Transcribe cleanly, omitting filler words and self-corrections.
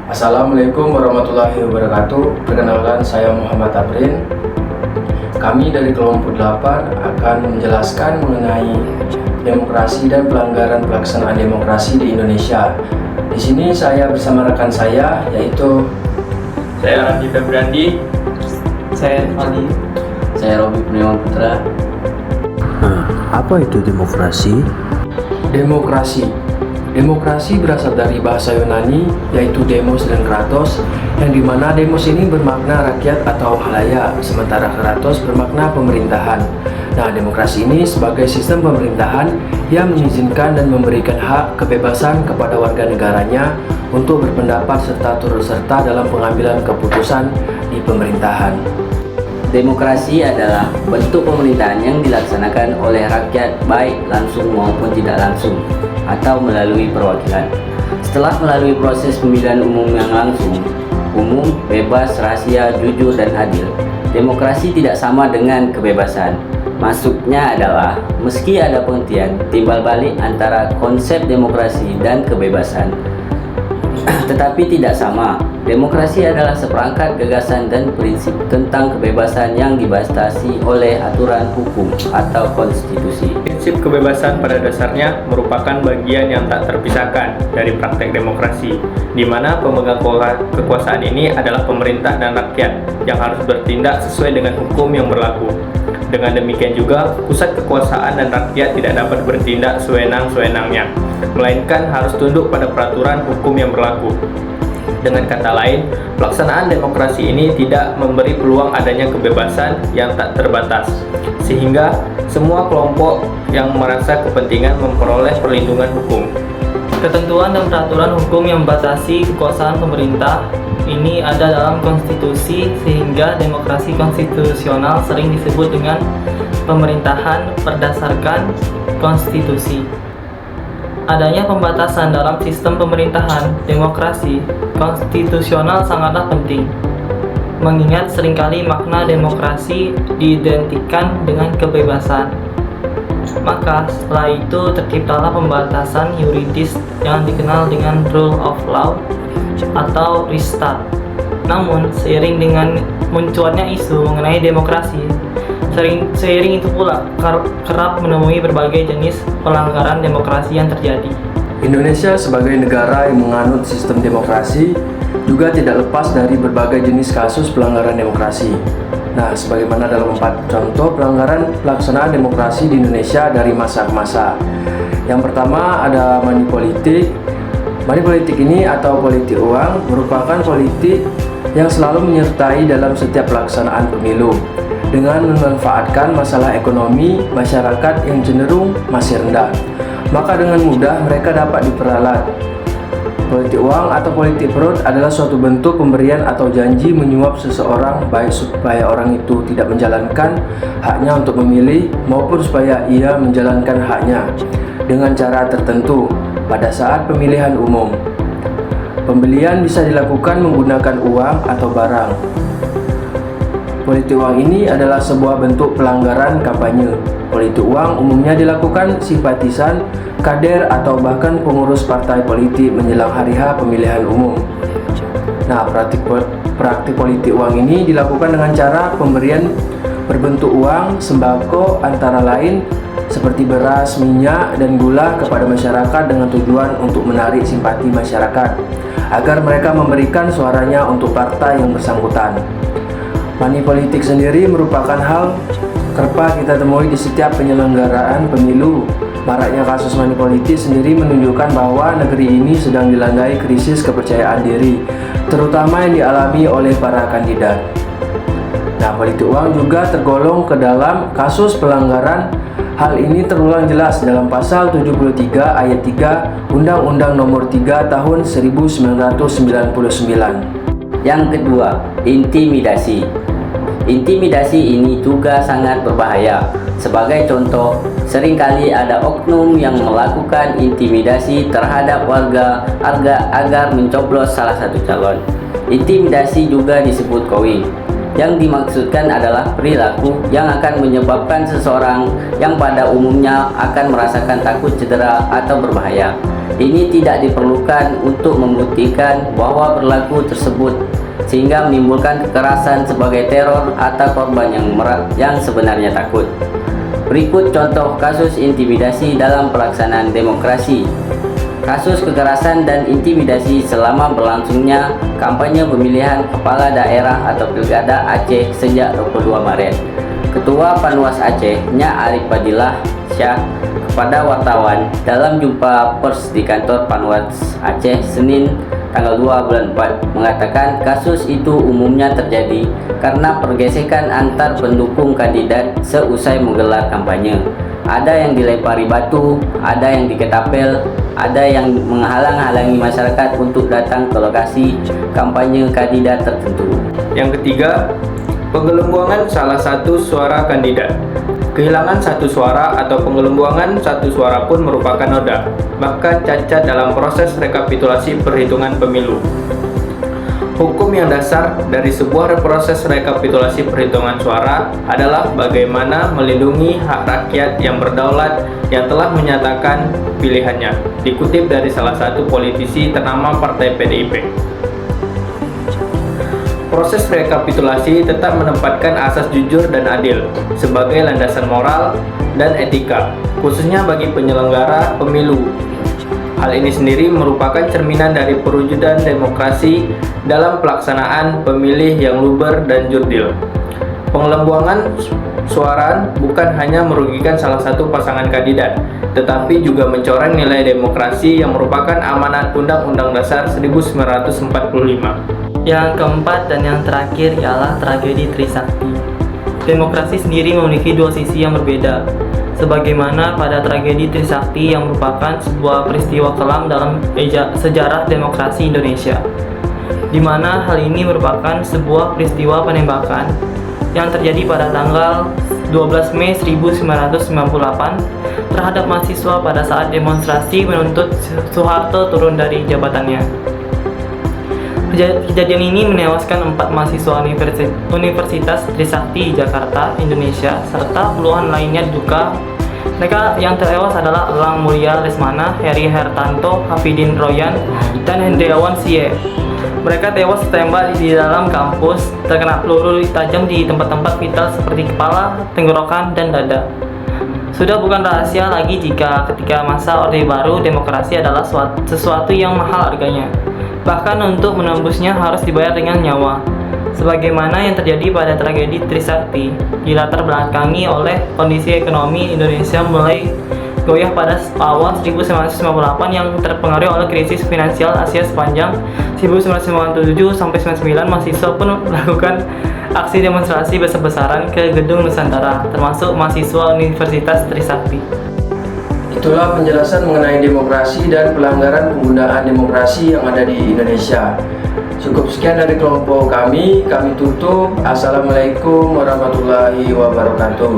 Assalamualaikum warahmatullahi wabarakatuh. Perkenalkan, saya Muhammad Aprin. Kami dari kelompok 8 akan menjelaskan mengenai demokrasi dan pelanggaran pelaksanaan demokrasi di Indonesia. Di sini saya bersama rekan saya, yaitu saya Randi Febrandi, saya Fadi, saya Robi Kurniawan Putra. Apa itu demokrasi? Demokrasi berasal dari bahasa Yunani, yaitu demos dan kratos, yang dimana demos ini bermakna rakyat atau halayak, sementara kratos bermakna pemerintahan. Nah, demokrasi ini sebagai sistem pemerintahan yang mengizinkan dan memberikan hak kebebasan kepada warga negaranya untuk berpendapat serta turut serta dalam pengambilan keputusan di pemerintahan. Demokrasi adalah bentuk pemerintahan yang dilaksanakan oleh rakyat baik langsung maupun tidak langsung atau melalui perwakilan. Setelah melalui proses pemilihan umum yang langsung, umum, bebas, rahasia, jujur, dan adil, demokrasi tidak sama dengan kebebasan. Maksudnya adalah, meski ada pengertian timbal balik antara konsep demokrasi dan kebebasan, tetapi tidak sama. Demokrasi adalah seperangkat gagasan dan prinsip tentang kebebasan yang dibatasi oleh aturan hukum atau konstitusi. Prinsip kebebasan pada dasarnya merupakan bagian yang tak terpisahkan dari praktek demokrasi, di mana pemegang kekuasaan ini adalah pemerintah dan rakyat yang harus bertindak sesuai dengan hukum yang berlaku. Dengan demikian juga, pusat kekuasaan dan rakyat tidak dapat bertindak sewenang-sewenangnya, melainkan harus tunduk pada peraturan hukum yang berlaku. Dengan kata lain, pelaksanaan demokrasi ini tidak memberi peluang adanya kebebasan yang tak terbatas, sehingga semua kelompok yang merasa kepentingan memperoleh perlindungan hukum. Ketentuan dan peraturan hukum yang membatasi kekuasaan pemerintah ini ada dalam konstitusi, sehingga demokrasi konstitusional sering disebut dengan pemerintahan berdasarkan konstitusi. Adanya pembatasan dalam sistem pemerintahan demokrasi konstitusional sangatlah penting, mengingat seringkali makna demokrasi diidentikan dengan kebebasan. Maka setelah itu terciptalah pembatasan yuridis yang dikenal dengan rule of law atau Rechtsstaat. Namun seiring dengan munculnya isu mengenai demokrasi, seiring itu pula kerap menemui berbagai jenis pelanggaran demokrasi yang terjadi. Indonesia sebagai negara yang menganut sistem demokrasi juga tidak lepas dari berbagai jenis kasus pelanggaran demokrasi. Nah, sebagaimana dalam 4 contoh pelanggaran pelaksanaan demokrasi di Indonesia dari masa ke masa. Yang pertama ada money politik. Money politik ini atau politik uang merupakan politik yang selalu menyertai dalam setiap pelaksanaan pemilu, dengan memanfaatkan masalah ekonomi masyarakat yang cenderung masih rendah, maka dengan mudah mereka dapat diperalat. Politik uang atau politik perut adalah suatu bentuk pemberian atau janji menyuap seseorang, baik supaya orang itu tidak menjalankan haknya untuk memilih maupun supaya ia menjalankan haknya dengan cara tertentu pada saat pemilihan umum. Pembelian bisa dilakukan menggunakan uang atau barang. Politik uang ini adalah sebuah bentuk pelanggaran kampanye. Politik uang umumnya dilakukan simpatisan, kader, atau bahkan pengurus partai politik menjelang hari H pemilihan umum. Nah, praktik politik uang ini dilakukan dengan cara pemberian berbentuk uang, sembako antara lain seperti beras, minyak, dan gula kepada masyarakat dengan tujuan untuk menarik simpati masyarakat agar mereka memberikan suaranya untuk partai yang bersangkutan. Money politik sendiri merupakan hal kerap kita temui di setiap penyelenggaraan pemilu. Maraknya kasus money politik sendiri menunjukkan bahwa negeri ini sedang dilandai krisis kepercayaan diri, terutama yang dialami oleh para kandidat. Nah, politik uang juga tergolong ke dalam kasus pelanggaran. Hal ini terulang jelas dalam pasal 73 ayat 3 Undang-Undang Nomor 3 Tahun 1999. Yang kedua, intimidasi. Intimidasi ini juga sangat berbahaya. Sebagai contoh, seringkali ada oknum yang melakukan intimidasi terhadap warga agar mencoblos salah satu calon. Intimidasi juga disebut kowing. Yang dimaksudkan adalah perilaku yang akan menyebabkan seseorang yang pada umumnya akan merasakan takut, cedera, atau berbahaya. Ini tidak diperlukan untuk membuktikan bahwa perilaku tersebut sehingga menimbulkan kekerasan sebagai teror atau korban yang sebenarnya takut. Berikut contoh kasus intimidasi dalam pelaksanaan demokrasi. Kasus kekerasan dan intimidasi selama berlangsungnya kampanye pemilihan kepala daerah atau Pilkada Aceh sejak 22 Maret. Ketua Panwas Aceh, Nya Arif Fadilah Syah, kepada wartawan dalam jumpa pers di kantor Panwas Aceh Senin tanggal 2 bulan 4 mengatakan kasus itu umumnya terjadi karena pergesekan antar pendukung kandidat seusai menggelar kampanye. Ada yang dilempari batu, ada yang diketapel, ada yang menghalang-halangi masyarakat untuk datang ke lokasi kampanye kandidat tertentu. Yang ketiga, penggelembungan salah satu suara kandidat. Kehilangan satu suara atau penggelembungan satu suara pun merupakan noda, bahkan cacat dalam proses rekapitulasi perhitungan pemilu. Hukum yang dasar dari sebuah proses rekapitulasi perhitungan suara adalah bagaimana melindungi hak rakyat yang berdaulat yang telah menyatakan pilihannya, dikutip dari salah satu politisi ternama Partai PDIP. Proses rekapitulasi tetap menempatkan asas jujur dan adil sebagai landasan moral dan etika, khususnya bagi penyelenggara pemilu. Hal ini sendiri merupakan cerminan dari perwujudan demokrasi dalam pelaksanaan pemilih yang luber dan jurdil. Penggelembungan suara bukan hanya merugikan salah satu pasangan kandidat, tetapi juga mencoreng nilai demokrasi yang merupakan amanat Undang-Undang Dasar 1945. Yang keempat dan yang terakhir ialah tragedi Trisakti. Demokrasi sendiri memiliki dua sisi yang berbeda, sebagaimana pada tragedi Trisakti yang merupakan sebuah peristiwa kelam dalam sejarah demokrasi Indonesia, di mana hal ini merupakan sebuah peristiwa penembakan yang terjadi pada tanggal 12 Mei 1998 terhadap mahasiswa pada saat demonstrasi menuntut Soeharto turun dari jabatannya. Kejadian ini menewaskan 4 mahasiswa Universitas Trisakti Jakarta, Indonesia, serta puluhan lainnya diduga. Mereka yang tewas adalah Elang Mulia Lesmana, Heri Hertanto, Hafidin Royan, dan Hendrawan Sie. Mereka tewas ditembak di dalam kampus, terkena peluru tajam di tempat-tempat vital seperti kepala, tenggorokan, dan dada. Sudah bukan rahasia lagi jika ketika masa Orde Baru demokrasi adalah sesuatu yang mahal harganya. Bahkan untuk menembusnya harus dibayar dengan nyawa. Sebagaimana yang terjadi pada tragedi Trisakti, dilatar belakangi oleh kondisi ekonomi Indonesia mulai goyah pada awal 1998 yang terpengaruh oleh krisis finansial Asia sepanjang 1997 sampai 99. Mahasiswa pun melakukan aksi demonstrasi besar-besaran ke Gedung Nusantara, termasuk mahasiswa Universitas Trisakti. Itulah penjelasan mengenai demokrasi dan pelanggaran penggunaan demokrasi yang ada di Indonesia. Cukup sekian dari kelompok kami tutup. Assalamualaikum warahmatullahi wabarakatuh.